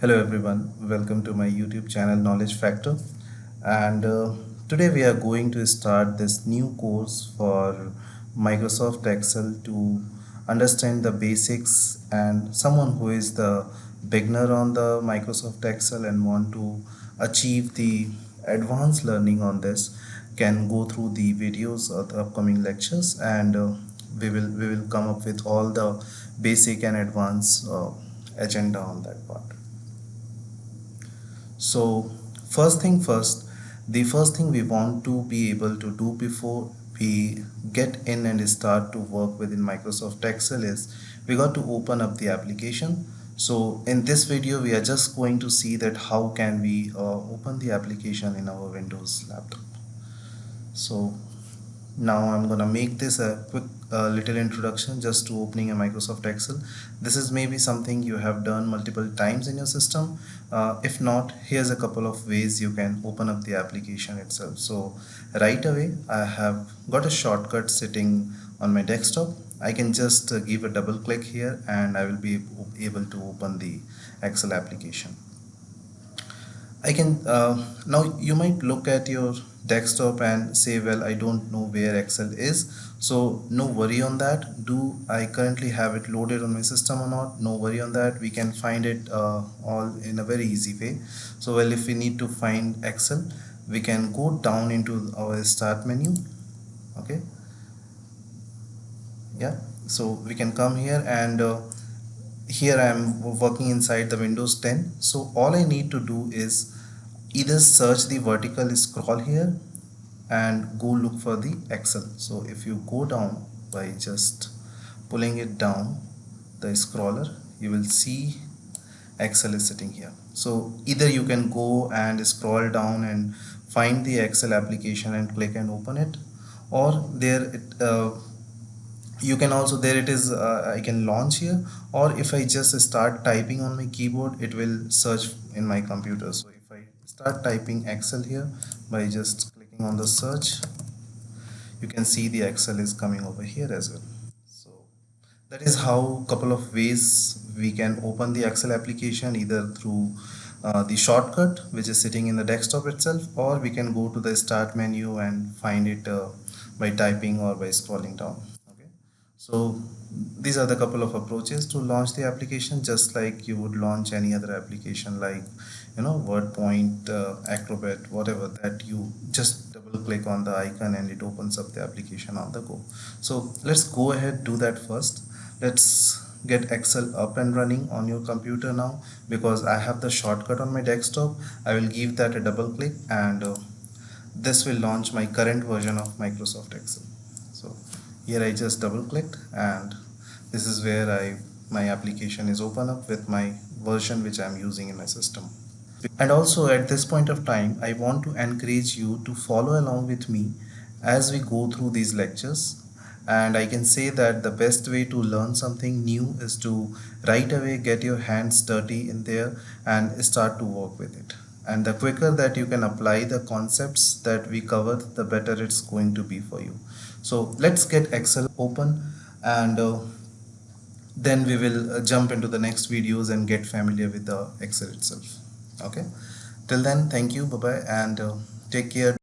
Hello everyone, welcome to my YouTube channel Knowledge Factor. And today we are going to start this new course for Microsoft Excel to understand the basics, and someone who is the beginner on the Microsoft Excel and want to achieve the advanced learning on this can go through the videos of the upcoming lectures, and we will come up with all the basic and advanced agenda on that part. So first thing first, the first thing we want to be able to do before we get in and start to work within Microsoft Excel is we got to open up the application. So in this video we are just going to see that how can we open the application in our Windows laptop. So now I'm gonna make this a quick little introduction just to opening a Microsoft Excel. This is maybe something you have done multiple times in your system. If not, here's a couple of ways you can open up the application itself. So right away, I have got a shortcut sitting on my desktop. I can just give a double click here and I will be able to open the Excel application. I can now you might look at your desktop and say, well, I don't know where Excel is. So no worry on that. Do I currently have it loaded on my system or not? No worry on that. We can find it all in a very easy way. So well, if we need to find Excel, we can go down into our start menu. Okay. Yeah. So we can come here and here I am working inside the Windows 10. So all I need to do is either search the vertical scroll here and go look for the Excel. So if you go down by just pulling it down the scroller, you will see Excel is sitting here. So either you can go and scroll down and find the Excel application and click and open it, or you can also there it is, I can launch here, or if I just start typing on my keyboard, it will search in my computer. So if I start typing Excel here by just clicking on the search, you can see the Excel is coming over here as well. So that is how couple of ways we can open the Excel application, either through the shortcut which is sitting in the desktop itself, or we can go to the start menu and find it by typing or by scrolling down. Okay, so these are the couple of approaches to launch the application, just like you would launch any other application like WordPoint, Acrobat, whatever, that you just double click on the icon and it opens up the application on the go. So let's go ahead, do that first. Let's get Excel up and running on your computer now. Because I have the shortcut on my desktop, I will give that a double click and this will launch my current version of Microsoft Excel. So here I just double clicked and this is where my application is open up with my version which I'm using in my system. And also at this point of time, I want to encourage you to follow along with me as we go through these lectures. And I can say that the best way to learn something new is to right away get your hands dirty in there and start to work with it. And the quicker that you can apply the concepts that we covered, the better it's going to be for you. So let's get Excel open, and then we will jump into the next videos and get familiar with the Excel itself. Okay, till then, thank you, bye bye, and take care.